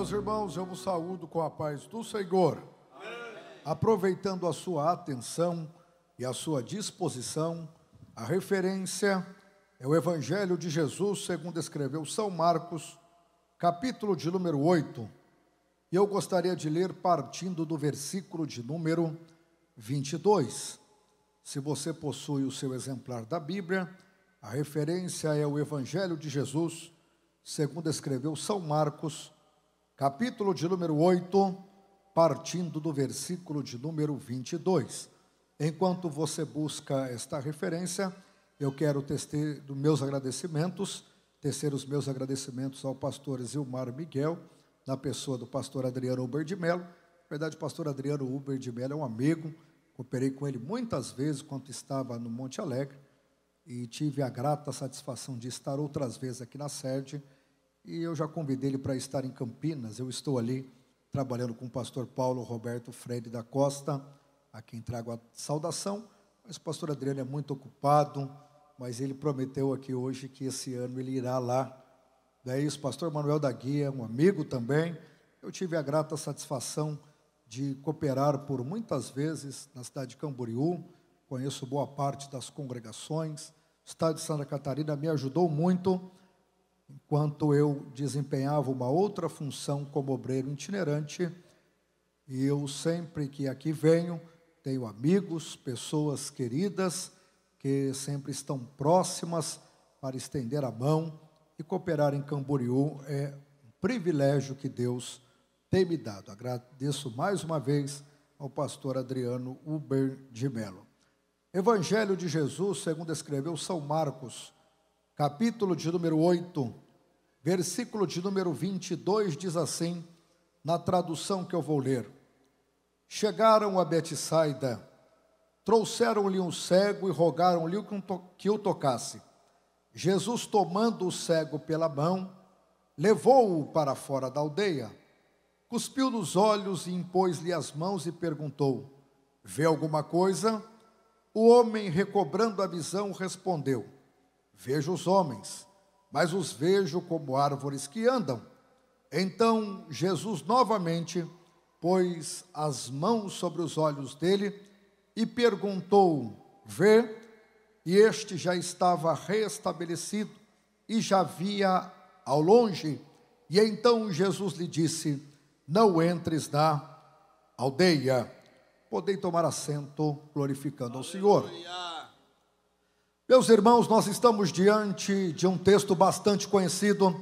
Meus irmãos, eu vos saúdo com a paz do Senhor. Aproveitando a sua atenção e a sua disposição, a referência é o Evangelho de Jesus, segundo escreveu São Marcos, capítulo de número 8. E eu gostaria de ler partindo do versículo de número 22. Se você possui o seu exemplar da Bíblia, a referência é o Evangelho de Jesus, segundo escreveu São Marcos, capítulo de número 8, partindo do versículo de número 22. Enquanto você busca esta referência, eu quero tecer os meus agradecimentos ao pastor Zilmar Miguel, na pessoa do pastor Adriano Uber de Mello. Na verdade, o pastor Adriano Uber de Mello é um amigo, cooperei com ele muitas vezes quando estava no Monte Alegre, e tive a grata satisfação de estar outras vezes aqui na sede, e eu já convidei ele para estar em Campinas. Eu estou ali trabalhando com o pastor Paulo Roberto Freire da Costa, a quem trago a saudação, mas o pastor Adriano é muito ocupado, mas ele prometeu aqui hoje que esse ano ele irá lá. Daí o pastor Manuel da Guia, um amigo também, eu tive a grata satisfação de cooperar por muitas vezes na cidade de Camboriú, conheço boa parte das congregações, o estado de Santa Catarina me ajudou muito, enquanto eu desempenhava uma outra função como obreiro itinerante, e eu sempre que aqui venho, tenho amigos, pessoas queridas, que sempre estão próximas para estender a mão, e cooperar em Camboriú é um privilégio que Deus tem me dado. Agradeço mais uma vez ao pastor Adriano Uber de Mello. Evangelho de Jesus, segundo escreveu São Marcos, capítulo de número 8, versículo de número 22, diz assim, na tradução que eu vou ler: chegaram a Betsaida, trouxeram-lhe um cego e rogaram-lhe que o tocasse. Jesus, tomando o cego pela mão, levou-o para fora da aldeia, cuspiu nos olhos e impôs-lhe as mãos e perguntou: vê alguma coisa? O homem, recobrando a visão, respondeu: vejo os homens, mas os vejo como árvores que andam. Então Jesus novamente pôs as mãos sobre os olhos dele e perguntou: vê? E este já estava restabelecido e já via ao longe. E então Jesus lhe disse: não entres na aldeia. Podem tomar assento, glorificando ao Senhor. Meus irmãos, nós estamos diante de um texto bastante conhecido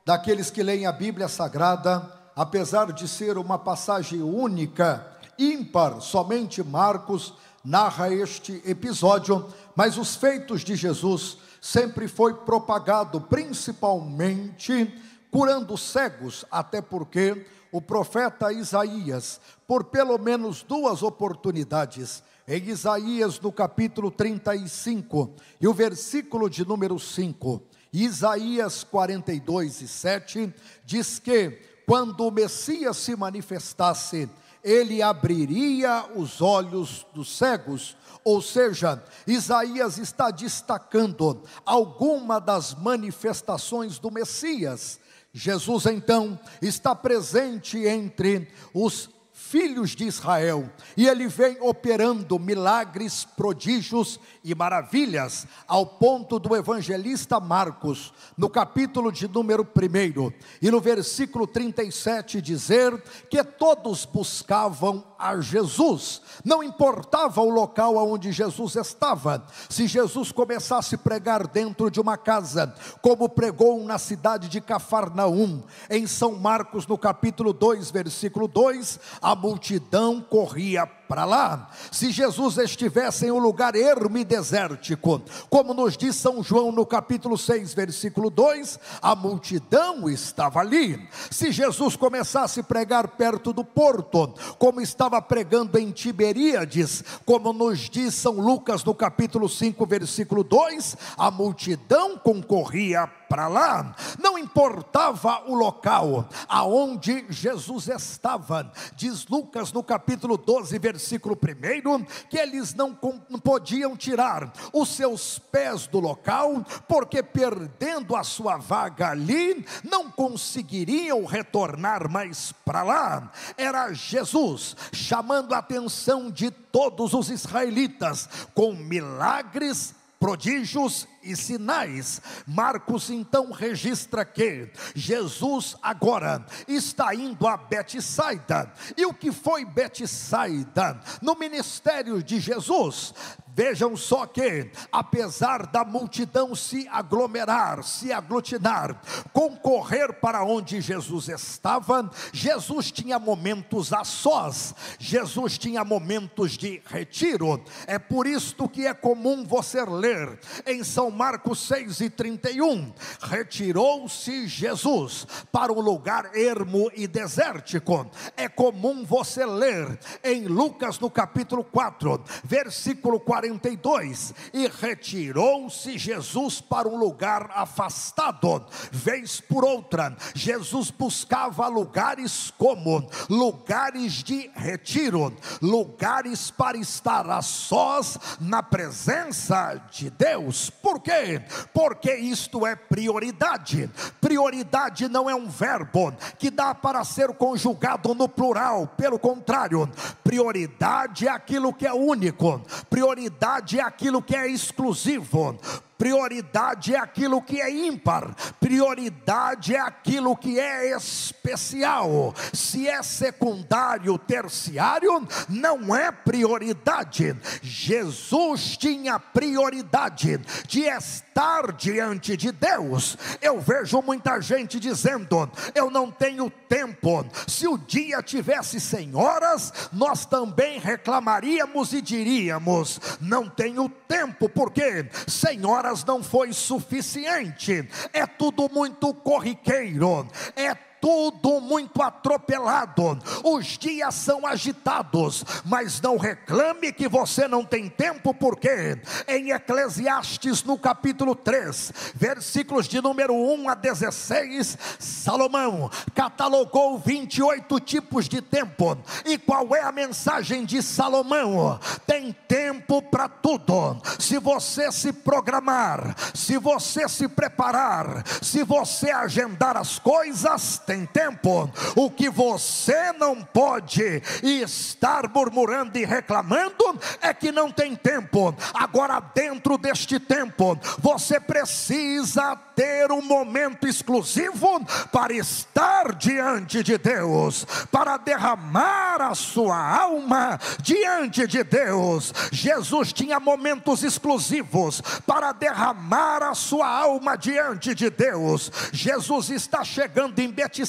daqueles que leem a Bíblia Sagrada, apesar de ser uma passagem única, ímpar, somente Marcos narra este episódio, mas os feitos de Jesus sempre foi propagado, principalmente curando cegos, até porque o profeta Isaías, por pelo menos duas oportunidades, em Isaías no capítulo 35 e o versículo de número 5, Isaías 42:7, diz que quando o Messias se manifestasse, ele abriria os olhos dos cegos. Ou seja, Isaías está destacando alguma das manifestações do Messias. Jesus então está presente entre os filhos de Israel, e ele vem operando milagres, prodígios e maravilhas, ao ponto do evangelista Marcos, no capítulo de número 1, e no versículo 37, dizer que todos buscavam a Jesus, não importava o local onde Jesus estava. Se Jesus começasse a pregar dentro de uma casa, como pregou na cidade de Cafarnaum, em São Marcos no capítulo 2, versículo 2, a multidão corria para lá. Se Jesus estivesse em um lugar ermo e desértico, como nos diz São João no capítulo 6, versículo 2, a multidão estava ali. Se Jesus começasse a pregar perto do porto, como estava pregando em Tiberíades, como nos diz São Lucas no capítulo 5, versículo 2, a multidão concorria para lá. Não importava o local aonde Jesus estava. Diz Lucas no capítulo 12, versículo versículo 1, que eles não podiam tirar os seus pés do local, porque perdendo a sua vaga ali, não conseguiriam retornar mais para lá. Era Jesus chamando a atenção de todos os israelitas, com milagres, prodígios e sinais. Marcos então registra que Jesus agora está indo a Betsaida. E o que foi Betsaida no ministério de Jesus? Vejam só que, apesar da multidão se aglomerar, se aglutinar, concorrer para onde Jesus estava, Jesus tinha momentos a sós, Jesus tinha momentos de retiro. É por isto que é comum você ler em São Marcos 6:31, retirou-se Jesus para um lugar ermo e desértico. É comum você ler em Lucas no capítulo 4, versículo 42, e retirou-se Jesus para um lugar afastado. Vez por outra, Jesus buscava lugares como lugares de retiro, lugares para estar a sós na presença de Deus. Por quê? Porque isto é prioridade. Prioridade não é um verbo que dá para ser conjugado no plural. Pelo contrário, prioridade é aquilo que é único, prioridade é aquilo que é exclusivo, prioridade é aquilo que é ímpar, prioridade é aquilo que é especial. Se é secundário, terciário, não é prioridade. Jesus tinha prioridade de estar diante de Deus. Eu vejo muita gente dizendo: eu não tenho tempo. Se o dia tivesse 100 horas, nós também reclamaríamos e diríamos: não tenho tempo, porque 100 horas não foi suficiente. É tudo muito corriqueiro, é tudo muito atropelado, os dias são agitados. Mas não reclame que você não tem tempo, porque em Eclesiastes no capítulo 3, versículos de número 1 a 16, Salomão catalogou 28 tipos de tempo. E qual é a mensagem de Salomão? Tem tempo para tudo. Se você se programar, se você se preparar, se você agendar as coisas, tem tempo. O que você não pode estar murmurando e reclamando é que não tem tempo. Agora, dentro deste tempo, você precisa ter um momento exclusivo para estar diante de Deus, para derramar a sua alma diante de Deus. Jesus tinha momentos exclusivos para derramar a sua alma diante de Deus. Jesus está chegando em Betsaida,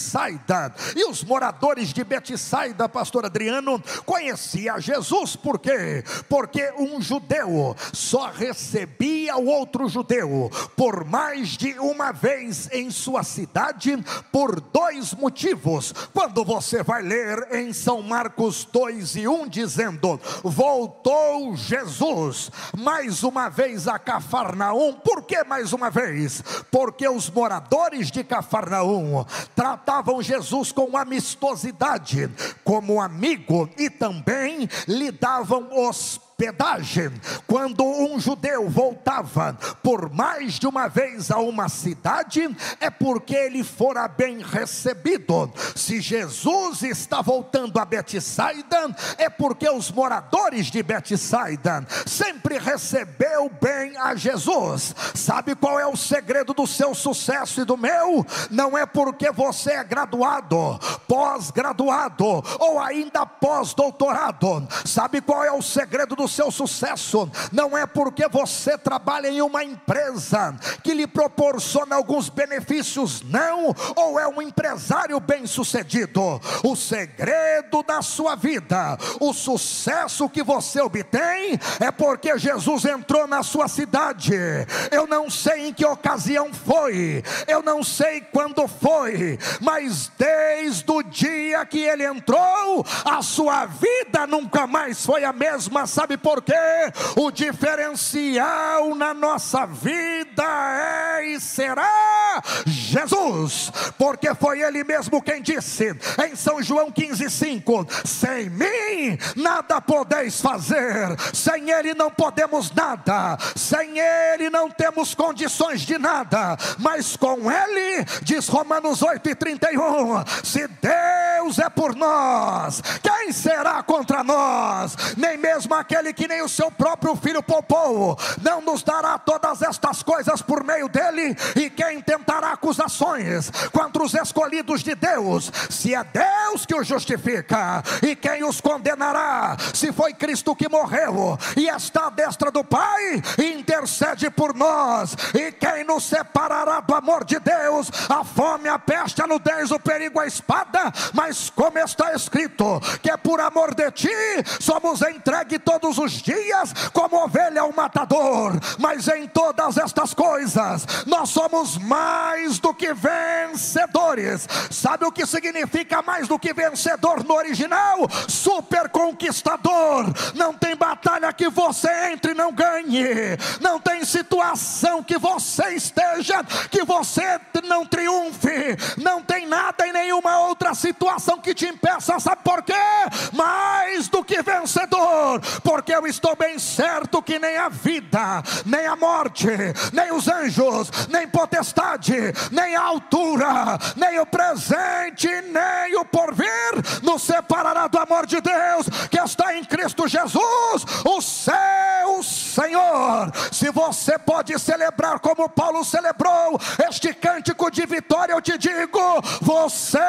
e os moradores de Betsaida, pastor Adriano, conhecia Jesus. Por quê? Porque um judeu só recebia o outro judeu por mais de uma vez em sua cidade, por 2 motivos. Quando você vai ler em São Marcos 2:1, dizendo: voltou Jesus mais uma vez a Cafarnaum. Por que mais uma vez? Porque os moradores de Cafarnaum tratavam Jesus com amistosidade, como amigo, e também lhe davam hospedagem. Quando um judeu voltava por mais de uma vez a uma cidade, é porque ele fora bem recebido. Se Jesus está voltando a Betsaida, é porque os moradores de Betsaida sempre recebeu bem a Jesus. Sabe qual é o segredo do seu sucesso e do meu? Não é porque você é graduado, pós-graduado ou ainda pós-doutorado. Sabe qual é o segredo do seu sucesso? Não é porque você trabalha em uma empresa que lhe proporciona alguns benefícios, não, ou é um empresário bem sucedido. O segredo da sua vida, o sucesso que você obtém, é porque Jesus entrou na sua cidade. Eu não sei em que ocasião foi, eu não sei quando foi, mas desde o dia que ele entrou, a sua vida nunca mais foi a mesma. Sabe por quê? O diferencial na nossa vida é e será Jesus, porque foi Ele mesmo quem disse em São João 15:5: sem mim nada podeis fazer. Sem Ele não podemos nada, sem Ele não temos condições de nada, mas com Ele, diz Romanos 8:31, se Deus é por nós, quem será contra nós? Nem mesmo aquele que nem o seu próprio Filho poupou, não nos dará todas estas coisas por meio dele? E quem tentará acusações contra os escolhidos de Deus? Se é Deus que os justifica, e quem os condenará? Se foi Cristo que morreu e está à destra do Pai, intercede por nós. E quem nos separará do amor de Deus? A fome, a peste, a nudez, o perigo, a espada? Mas como está escrito, que é por amor de ti somos entregues todos os dias como ovelha ao matador. Mas em todas estas coisas nós somos mais do que vencedores. Sabe o que significa mais do que vencedor no original? Super conquistador. Não tem batalha que você entre e não ganhe, não tem situação que você esteja que você não triunfe, não tem nada em nenhuma outra situação que te impeça. Sabe por quê? Mais do que vencedor, porque eu estou bem certo que nem a vida, nem a morte, nem os anjos, nem potestade, nem a altura, nem o presente, nem o porvir nos separará do amor de Deus que está em Cristo Jesus, o seu Senhor. Se você pode celebrar como Paulo celebrou este cântico de vitória, eu te digo, você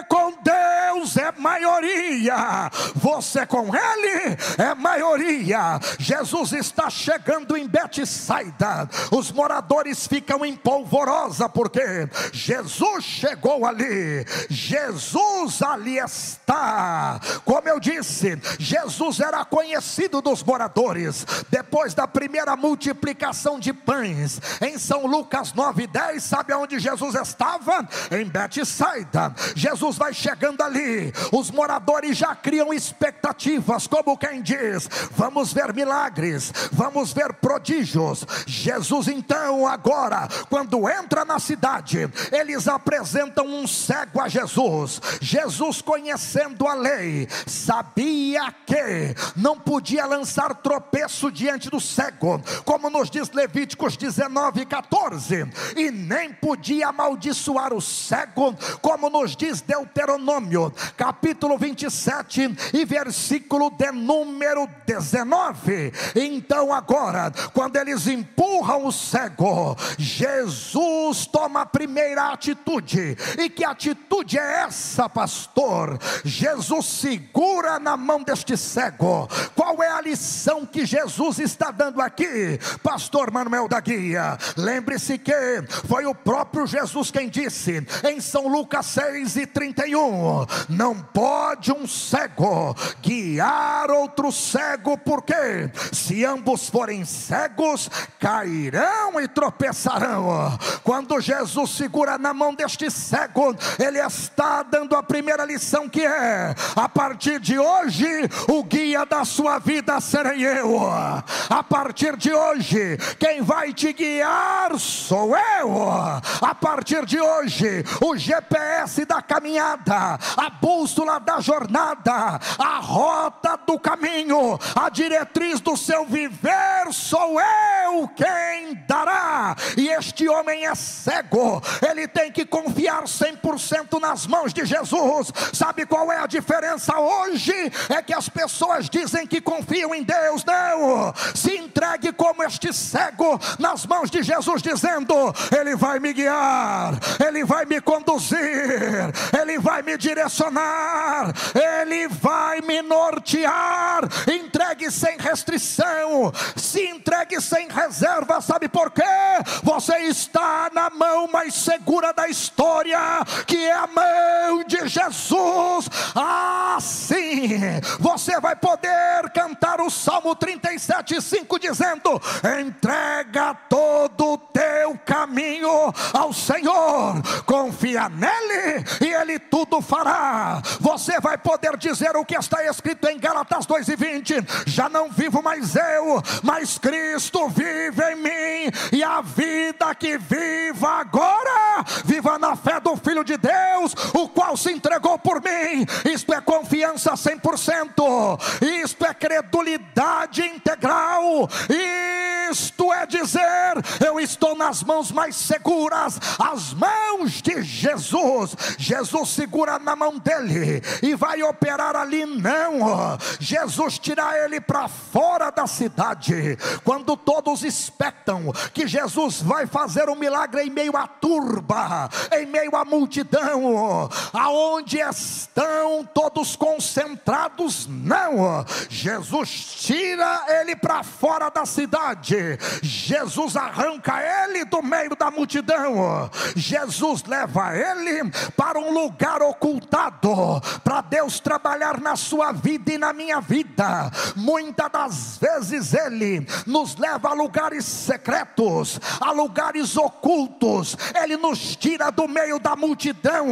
com Deus é maioria, você com Ele é maioria. Jesus está chegando em Betsaida, os moradores ficam em polvorosa, porque Jesus chegou ali, Jesus ali está. Como eu disse, Jesus era conhecido dos moradores. Depois da primeira multiplicação de pães, em São Lucas 9:10, sabe aonde Jesus estava? Em Betsaida. Jesus vai chegando ali, os moradores já criam expectativas, como quem diz, vamos ver milagres, vamos ver prodígios. Jesus então agora, quando entra na cidade, eles apresentam um cego a Jesus. Jesus, conhecendo a lei, sabia que não podia lançar tropeço diante do cego, como nos diz Levíticos 19:14, e nem podia amaldiçoar o cego, como nos diz Deuteronômio capítulo 27 e versículo de número 19. Então agora, quando eles empurram o cego, Jesus toma a primeira atitude. E que atitude é essa, pastor? Jesus segura na mão deste cego. Qual é a lição que Jesus está dando aqui, pastor Manuel da Guia? Lembre-se que foi o próprio Jesus quem disse em São Lucas 6:31, não pode um cego guiar outro cego, porque se ambos forem cegos, cairão e tropeçarão. Quando Jesus segura na mão deste cego, ele está dando a primeira lição, que é: a partir de hoje, o guia da sua vida serei eu. A partir de hoje, quem vai te guiar sou eu. A partir de hoje, o GPS da caminhada, a bússola da jornada, a rota do caminho, a diretriz do seu viver, sou eu quem dará. E este homem é cego, ele tem que confiar 100% nas mãos de Jesus. Sabe qual é a diferença hoje? É que as pessoas dizem que confiam em Deus. Não, se entregue como este cego nas mãos de Jesus, dizendo: Ele vai me guiar, Ele vai me conduzir, Ele vai me direcionar, Ele vai me nortear. Entregue sem restrição, se entregue sem reserva. Sabe por quê? Você está na mão mais segura da história, que é a mão de Jesus. Assim você vai poder cantar o Salmo 37:5, dizendo: entrega todo o teu caminho ao Senhor, confia nele e ele tudo fará. você vai poder dizer o que está escrito em Gálatas 2:20: já não vivo mais eu, mas Cristo vive em mim, e a vida que vivo agora, viva na fé do Filho de Deus, o qual se entregou por mim. Isto é confiança 100%, isto é credulidade integral, isto é dizer: eu estou nas mãos mais seguras, as mãos de Jesus. Jesus segura na mão dele e vai operar ali. Não, Jesus tira ele para fora da cidade. Quando todos expectam que Jesus vai fazer um milagre em meio à turba, em meio à multidão, aonde estão todos concentrados, não, Jesus tira ele para fora da cidade. Jesus arranca ele do meio da multidão. Jesus leva ele para um lugar ocultado, para Deus trabalhar na sua vida e na minha vida. Muitas das vezes ele nos leva a lugares secretos, a lugares ocultos. Ele nos tira do meio da multidão.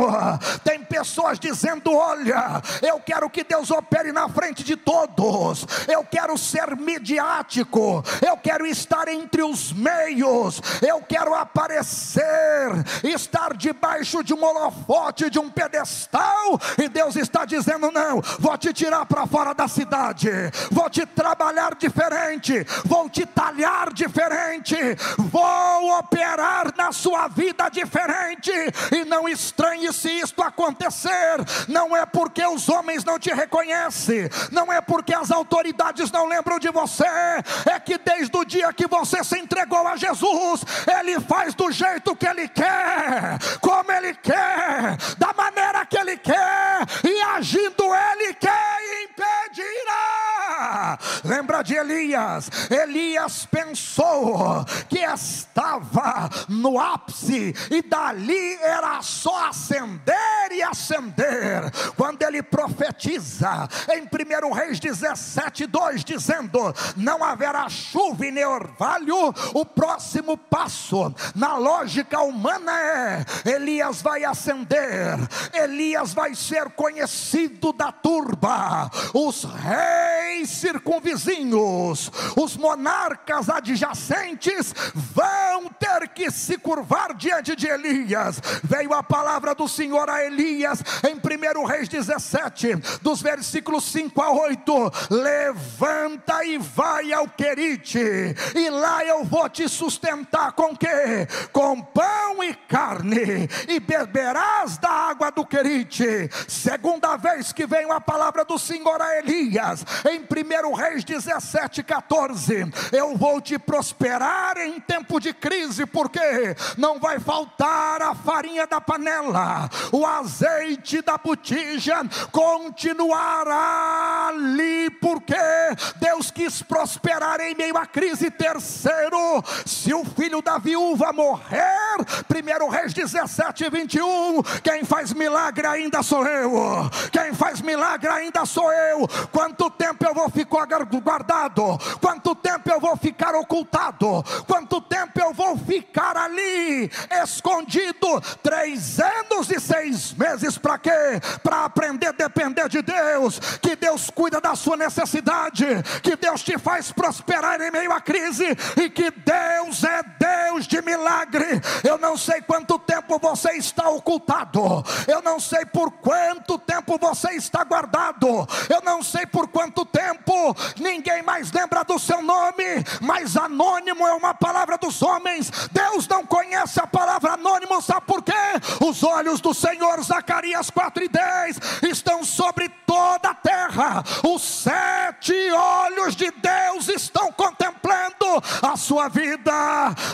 Tem pessoas dizendo: olha, eu quero que Deus opere na frente de todos, eu quero ser midiático, eu quero estar entre os meios, eu quero aparecer, estar debaixo de um holofote, de um pedestal. E Deus está dizendo: não, vou te tirar para fora da cidade, vou te trabalhar diferente, vou te talhar diferente, vou operar na sua vida diferente. E não estranhe se isto acontecer. Não é porque os homens não te reconhecem, não é porque as autoridades não lembram de você, é que desde o dia que você se entregou a Jesus, Ele faz do jeito que Ele quer, como Ele quer, da maneira que Ele quer, e agindo Ele quem impedirá. Lembra de Elias? Elias pensou que estava no ápice, e dali era só ascender e ascender. Quando ele profetiza em 1 Reis 17:2, dizendo: não haverá chuva e nem orvalho, o próximo passo na lógica humana é: Elias vai ascender, Elias vai ser conhecido da turba, os reis circunvizinhos, os monarcas adjacentes vão ter que se curvar diante de Elias. Veio a palavra do Senhor a Elias em 1 Reis 17, dos versículos 5 a 8: levanta e vai ao Querite, e lá eu vou te sustentar com quê? Com pão e carne, e beberás da água do Querite. Segunda vez que vem a palavra do Senhor a Elias, em 1 Reis 17:14: eu vou te prosperar em tempo de crise, porque não vai faltar a farinha da panela, o azeite da botija continuará ali, porque Deus quis prosperar em meio à crise. Terceiro, se o filho da viúva morrer, 1 Reis 17:21, quem faz milagre ainda sou eu, quem faz milagre ainda sou eu. Quanto tempo eu vou ficar guardado? Quanto tempo eu vou ficar ocultado? Quanto tempo eu vou ficar ali escondido? 3 anos e 6 meses. Para quê? Para aprender a depender de Deus, que Deus cuida da sua necessidade, que Deus te faz prosperar em meio à crise, e que Deus é Deus de milagre. Eu não sei quanto tempo você está ocultado, eu não sei por quanto tempo você está guardado, eu não sei por quanto tempo ninguém mais lembra do seu nome, mas anônimo é uma palavra dos homens. Deus não conhece a palavra anônimo, sabe por quê? Os olhos do Senhor, Zacarias 4:10, estão sobre toda a terra. Os 7 olhos de Deus estão contemplando a sua vida,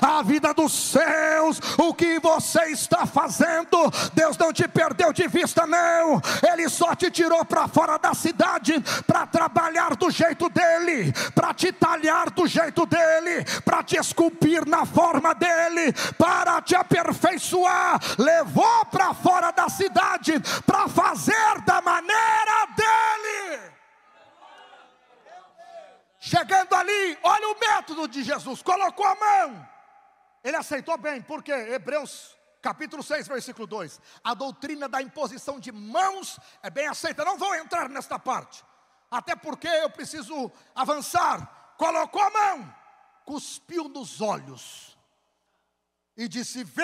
a vida dos seus, o que você está fazendo. Deus não te perdeu de vista, não. Ele só te tirou para fora da cidade para trabalhar do jeito dele, para te talhar do jeito dele, para te esculpir na forma dele, para te aperfeiçoar. Levou para fora da cidade para fazer da maneira dele. Chegando ali, olha o método de Jesus: colocou a mão, ele aceitou bem, porque Hebreus capítulo 6, versículo 2. A doutrina da imposição de mãos é bem aceita. Não vou entrar nesta parte, até porque eu preciso avançar. Colocou a mão, cuspiu nos olhos e disse: vê.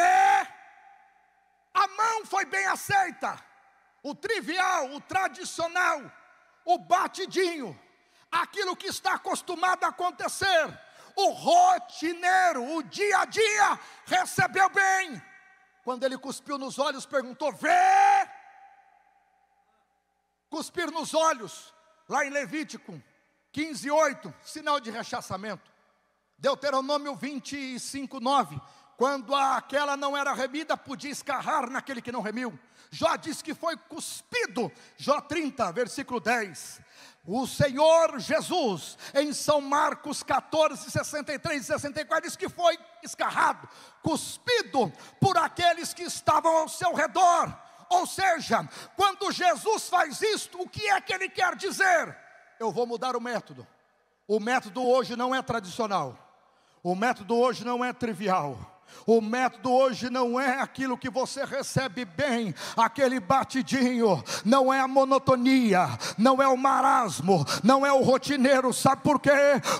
A mão foi bem aceita. O trivial, o tradicional, o batidinho, aquilo que está acostumado a acontecer, o rotineiro, o dia a dia, recebeu bem. Quando ele cuspiu nos olhos, perguntou: vê? Cuspir nos olhos, lá em Levítico 15:8, sinal de rechaçamento. Deuteronômio 25:9, quando aquela não era remida, podia escarrar naquele que não remiu. Jó diz que foi cuspido. Jó 30, versículo 10. O Senhor Jesus, em São Marcos 14, 63 e 64, diz que foi escarrado, cuspido por aqueles que estavam ao seu redor. Ou seja, quando Jesus faz isto, o que é que ele quer dizer? Eu vou mudar o método. O método hoje não é tradicional. O método hoje não é trivial. O método hoje não é aquilo que você recebe bem, aquele batidinho, não é a monotonia, não é o marasmo, não é o rotineiro. Sabe por quê?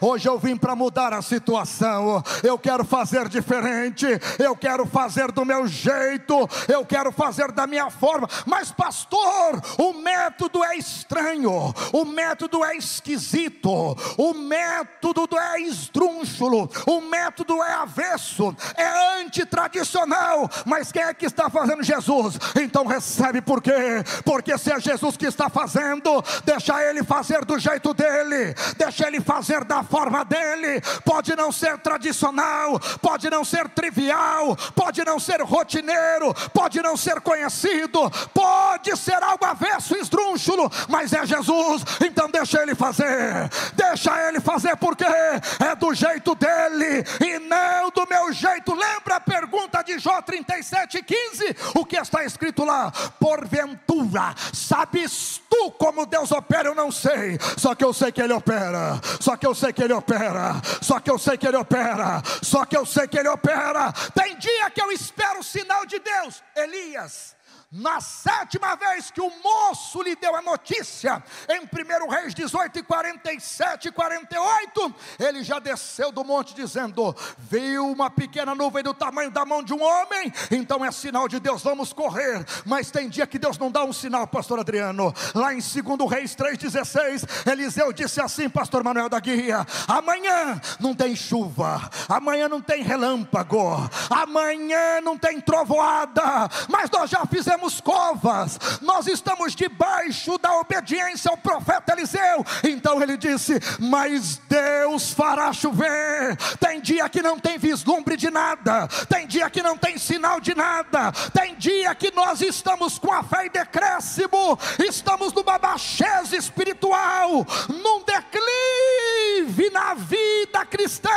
Hoje eu vim para mudar a situação. Eu quero fazer diferente, eu quero fazer do meu jeito, eu quero fazer da minha forma. Mas pastor, o método é estranho, o método é esquisito, o método é esdrúxulo, o método é avesso, é antitradicional. Mas quem é que está fazendo? Jesus. Então recebe. Por quê? Porque se é Jesus que está fazendo, deixa ele fazer do jeito dele, deixa ele fazer da forma dele. Pode não ser tradicional, pode não ser trivial, pode não ser rotineiro, pode não ser conhecido, pode ser algo avesso, esdrúxulo, mas é Jesus. Então deixa ele fazer, deixa ele fazer, porque é do jeito dele e não do meu jeito. Lembra a pergunta de Jó 37:15? O que está escrito lá? Porventura sabes tu como Deus opera? Eu não sei, só que eu sei que Ele opera, só que eu sei que Ele opera, só que eu sei que Ele opera, só que eu sei que Ele opera. Tem dia que eu espero o sinal de Deus. Elias, na 7ª vez que o moço lhe deu a notícia, em 1 Reis 18, 47 e 48, ele já desceu do monte dizendo: viu uma pequena nuvem do tamanho da mão de um homem, então é sinal de Deus, vamos correr. Mas tem dia que Deus não dá um sinal, pastor Adriano. Lá em 2 Reis 3:16, Eliseu disse assim, pastor Manuel da Guia: amanhã não tem chuva, amanhã não tem relâmpago, amanhã não tem trovoada, mas nós já fizemos covas, nós estamos debaixo da obediência ao profeta Eliseu. Então ele disse: mas Deus fará chover. Tem dia que não tem vislumbre de nada, tem dia que não tem sinal de nada, tem dia que nós estamos com a fé em decréscimo, estamos numa baixeza espiritual, num declive na vida cristã.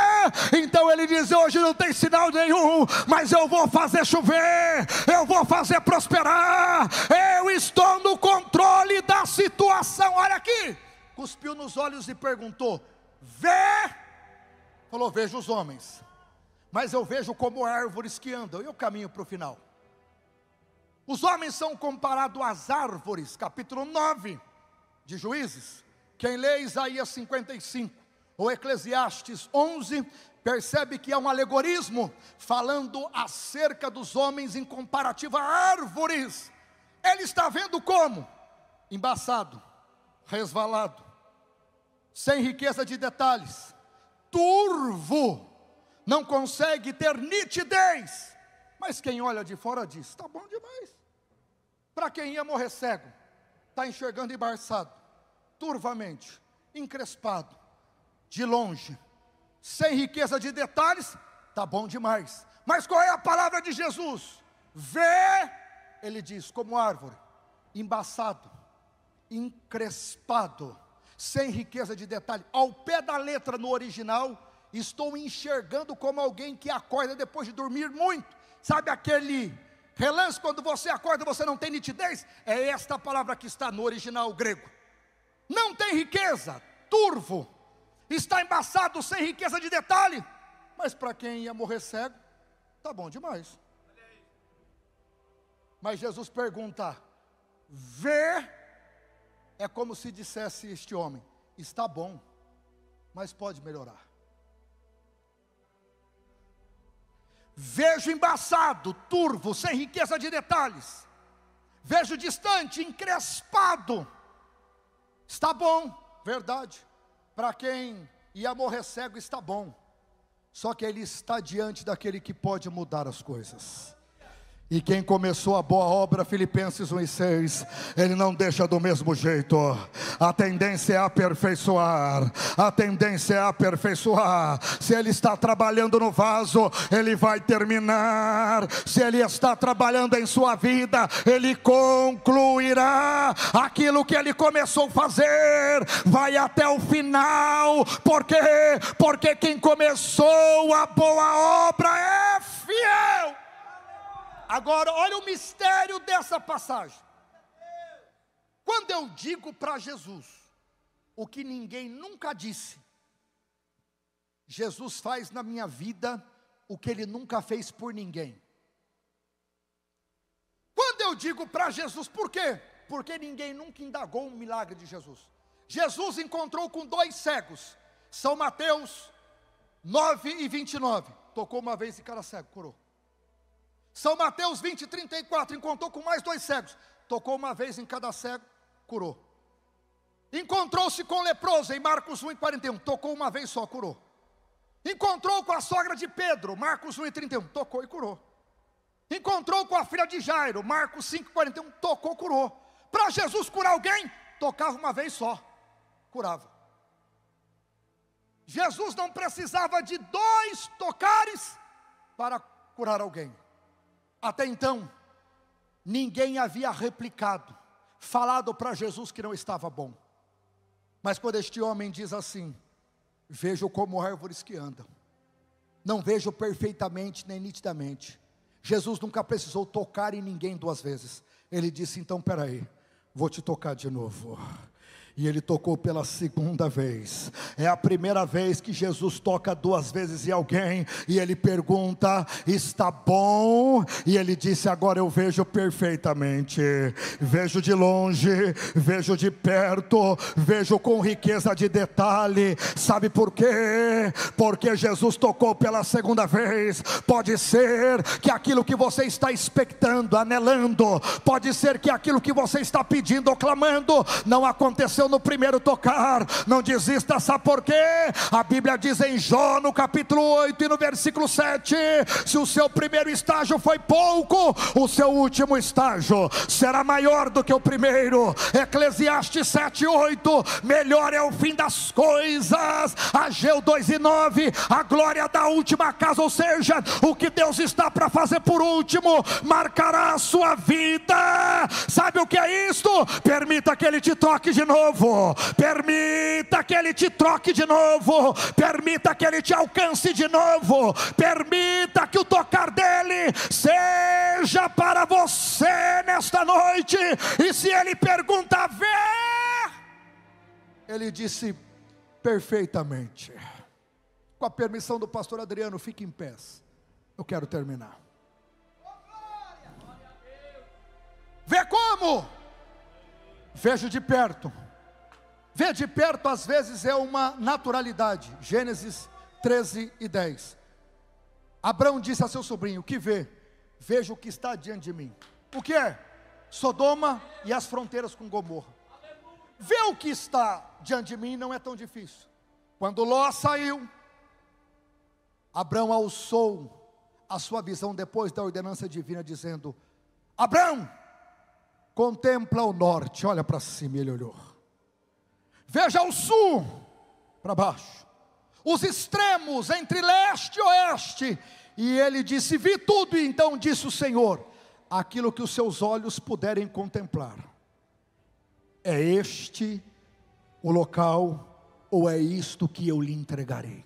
Então ele diz: hoje não tem sinal nenhum, mas eu vou fazer chover, eu vou fazer prosperar, eu estou no controle da situação. Olha aqui, cuspiu nos olhos e perguntou: vê? Falou: vejo os homens, mas eu vejo como árvores que andam. E eu caminho para o final. Os homens são comparados às árvores, capítulo 9 de Juízes. Quem lê Isaías 55 ou Eclesiastes 11, percebe que é um alegorismo falando acerca dos homens em comparativo a árvores. Ele está vendo como? Embaçado, resvalado, sem riqueza de detalhes, turvo, não consegue ter nitidez. Mas quem olha de fora diz: está bom demais. Para quem ia morrer cego, está enxergando embaçado, turvamente, encrespado, de longe, sem riqueza de detalhes, está bom demais. Mas qual é a palavra de Jesus? Vê, ele diz, como árvore, embaçado, encrespado, sem riqueza de detalhe. Ao pé da letra no original, estou enxergando como alguém que acorda depois de dormir muito. Sabe aquele relance quando você acorda e você não tem nitidez? É esta palavra que está no original grego. Não tem riqueza, turvo, está embaçado, sem riqueza de detalhe. Mas para quem ia morrer cego, está bom demais. Mas Jesus pergunta: vê, é como se dissesse este homem: está bom, mas pode melhorar. Vejo embaçado, turvo, sem riqueza de detalhes. Vejo distante, encrespado. Está bom, verdade. Para quem ia morrer cego está bom. Só que ele está diante daquele que pode mudar as coisas. E quem começou a boa obra, Filipenses 1:6, ele não deixa do mesmo jeito. A tendência é aperfeiçoar. A tendência é aperfeiçoar. Se ele está trabalhando no vaso, ele vai terminar. Se ele está trabalhando em sua vida, ele concluirá. Aquilo que ele começou a fazer, vai até o final. Por quê? Porque quem começou a boa obra é fiel. Agora, olha o mistério dessa passagem. Quando eu digo para Jesus o que ninguém nunca disse, Jesus faz na minha vida o que ele nunca fez por ninguém. Quando eu digo para Jesus, por quê? Porque ninguém nunca indagou um milagre de Jesus. Jesus encontrou com 2 cegos. São Mateus 9:29. Tocou uma vez em cada cego, curou. São Mateus 20:34, encontrou com mais 2 cegos. Tocou uma vez em cada cego, curou. Encontrou-se com leproso em Marcos 1:41, tocou uma vez só, curou. Encontrou com a sogra de Pedro, Marcos 1:31, tocou e curou. Encontrou com a filha de Jairo, Marcos 5:41, tocou, curou. Para Jesus curar alguém, tocava uma vez só, curava. Jesus não precisava de 2 tocares para curar alguém. Até então, ninguém havia replicado, falado para Jesus que não estava bom. Mas quando este homem diz assim: vejo como árvores que andam, não vejo perfeitamente nem nitidamente. Jesus nunca precisou tocar em ninguém 2 vezes. Ele disse: então peraí, vou te tocar de novo. E ele tocou pela 2ª vez. É a primeira vez que Jesus toca 2 vezes em alguém. E ele pergunta: está bom? E ele disse: agora eu vejo perfeitamente. Vejo de longe, vejo de perto, vejo com riqueza de detalhe. Sabe por quê? Porque Jesus tocou pela 2ª vez. Pode ser que aquilo que você está expectando, anelando, pode ser que aquilo que você está pedindo ou clamando, não aconteceu no primeiro tocar. Não desista, sabe por quê? A Bíblia diz em Jó, no capítulo 8 e no versículo 7, se o seu primeiro estágio foi pouco, o seu último estágio será maior do que o primeiro. Eclesiastes 7:8, melhor é o fim das coisas. Ageu 2:9, a glória da última casa, ou seja, o que Deus está para fazer por último, marcará a sua vida. Sabe o que é isto? Permita que Ele te toque de novo. Permita que Ele te troque de novo. Permita que Ele te alcance de novo. Permita que o tocar dEle seja para você nesta noite. E se Ele pergunta: vê? Ele disse: perfeitamente. Com a permissão do pastor Adriano, fique em pé. Eu quero terminar. Vê como? Vejo de perto. Ver de perto às vezes é uma naturalidade. Gênesis 13:10. Abraão disse a seu sobrinho: o que vê? Vejo o que está diante de mim. O que é? Sodoma e as fronteiras com Gomorra. Ver o que está diante de mim não é tão difícil. Quando Ló saiu, Abraão alçou a sua visão depois da ordenança divina, dizendo: Abraão, contempla o norte. Olha para cima. E ele olhou. Veja o sul, para baixo, os extremos entre leste e oeste. E ele disse: vi tudo. E então disse o Senhor: aquilo que os seus olhos puderem contemplar, é este o local, ou é isto que eu lhe entregarei?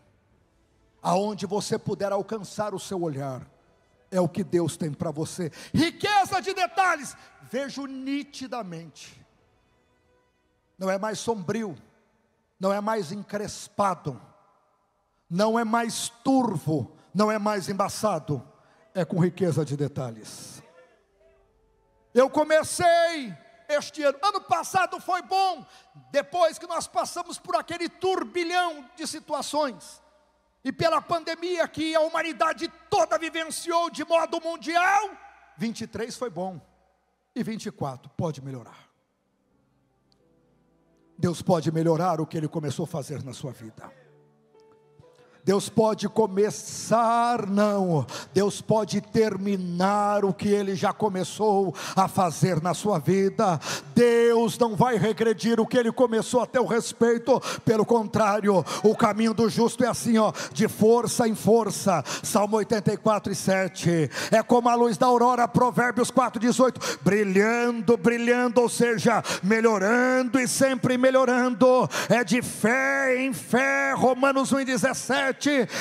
Aonde você puder alcançar o seu olhar, é o que Deus tem para você. Riqueza de detalhes, vejo nitidamente. Não é mais sombrio, não é mais encrespado, não é mais turvo, não é mais embaçado, é com riqueza de detalhes. Eu comecei este ano passado foi bom, depois que nós passamos por aquele turbilhão de situações, e pela pandemia que a humanidade toda vivenciou de modo mundial, 23 foi bom, e 24 pode melhorar. Deus pode melhorar o que Ele começou a fazer na sua vida. Deus pode começar, não, Deus pode terminar o que Ele já começou a fazer na sua vida. Deus não vai regredir o que Ele começou a teu respeito, pelo contrário, o caminho do justo é assim, de força em força. Salmo 84:7, é como a luz da aurora, Provérbios 4:18, brilhando, brilhando, ou seja, melhorando e sempre melhorando, é de fé em fé. Romanos 1:17,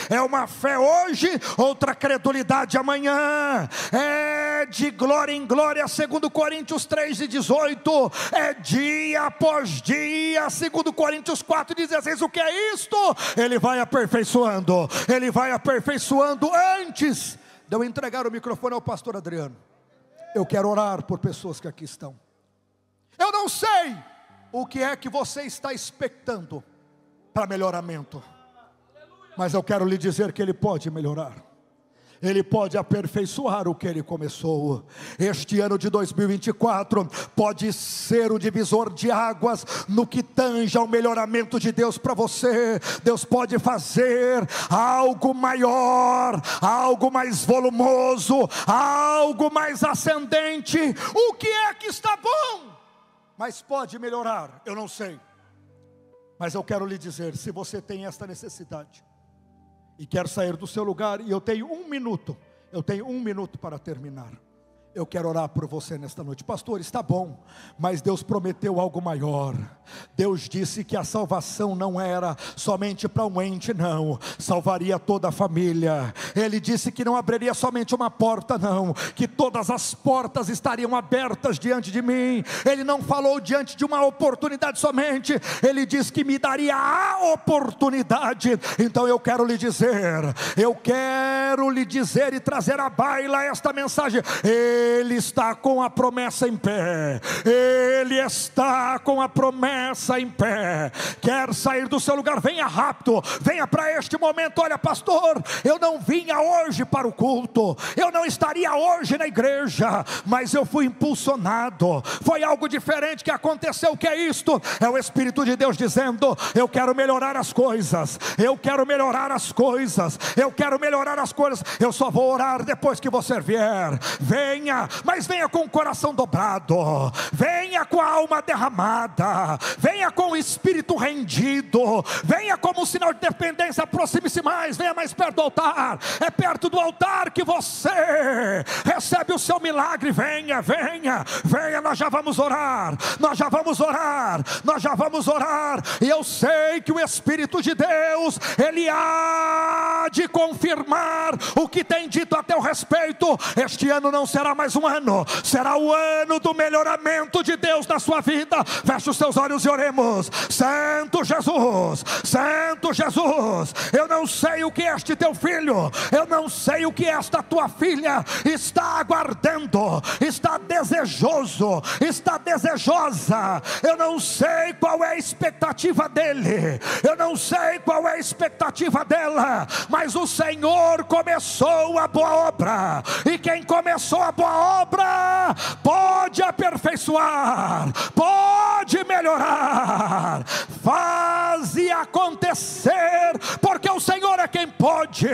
é uma fé hoje, outra credulidade amanhã, é de glória em glória, segundo Coríntios 3:18, é dia após dia, segundo Coríntios 4:16, o que é isto? Ele vai aperfeiçoando, Ele vai aperfeiçoando. Antes de eu entregar o microfone ao pastor Adriano, eu quero orar por pessoas que aqui estão. Eu não sei o que é que você está expectando para melhoramento, mas eu quero lhe dizer que Ele pode melhorar. Ele pode aperfeiçoar o que Ele começou. Este ano de 2024 pode ser o divisor de águas no que tange ao melhoramento de Deus para você. Deus pode fazer algo maior, algo mais volumoso, algo mais ascendente. O que é que está bom, mas pode melhorar? Eu não sei, mas eu quero lhe dizer, se você tem esta necessidade e quer sair do seu lugar, e eu tenho um minuto para terminar, eu quero orar por você nesta noite. Pastor, está bom, mas Deus prometeu algo maior. Deus disse que a salvação não era somente para um ente, não, salvaria toda a família. Ele disse que não abriria somente uma porta, não, que todas as portas estariam abertas diante de mim. Ele não falou diante de uma oportunidade somente, Ele disse que me daria a oportunidade. Então eu quero lhe dizer e trazer à baila esta mensagem. Ele está com a promessa em pé. Ele está com a promessa em pé. Quer sair do seu lugar? Venha rápido, venha para este momento. Olha, pastor, eu não vinha hoje para o culto, eu não estaria hoje na igreja, mas eu fui impulsionado, foi algo diferente que aconteceu. O que é isto? É o Espírito de Deus dizendo: eu quero melhorar as coisas, eu quero melhorar as coisas, eu quero melhorar as coisas. Eu só vou orar depois que você vier. Venha, mas venha com o coração dobrado, venha com a alma derramada, venha com o espírito rendido, venha como um sinal de dependência. Aproxime-se mais, venha mais perto do altar. É perto do altar que você recebe o seu milagre. Venha, venha, venha. Nós já vamos orar, nós já vamos orar, nós já vamos orar. E eu sei que o Espírito de Deus, Ele há de confirmar o que tem dito a teu respeito. Este ano não será mais um ano, será o ano do melhoramento de Deus na sua vida. Feche os seus olhos e oremos. Santo Jesus, Santo Jesus, eu não sei o que este teu filho, eu não sei o que esta tua filha está aguardando, está desejoso, está desejosa. Eu não sei qual é a expectativa dele, eu não sei qual é a expectativa dela, mas o Senhor começou a boa obra, e quem começou a boa obra pode aperfeiçoar, pode melhorar. Faze acontecer, porque o Senhor é quem pode.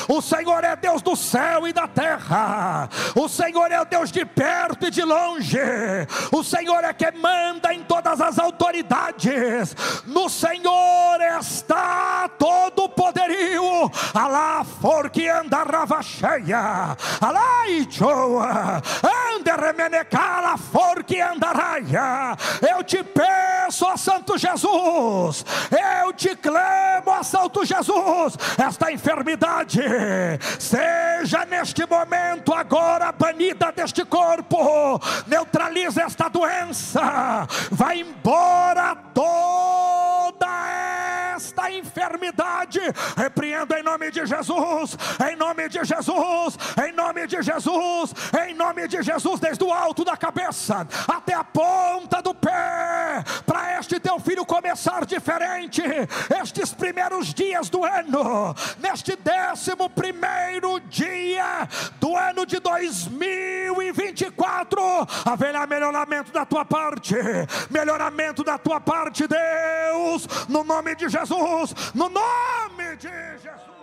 O Senhor é Deus do céu e da terra, o Senhor é Deus de perto e de longe, o Senhor é quem manda em todas as autoridades. No Senhor está todo o poderio. Alá for que anda rava cheia, alá e joa, ande remenecala for que anda raia. Eu te peço, ó Santo Jesus, eu te clamo, ó Santo Jesus, esta enfermidade seja neste momento agora banida deste corpo. Neutraliza esta doença, vai embora toda esta enfermidade enfermidade, repreendo em nome de Jesus, em nome de Jesus, em nome de Jesus, em nome de Jesus, desde o alto da cabeça até a ponta do pé, para este teu filho começar diferente, estes primeiros dias do ano, neste 11º dia do ano de 2024, haverá melhoramento da tua parte, melhoramento da tua parte, Deus, no nome de Jesus, no nome de Jesus.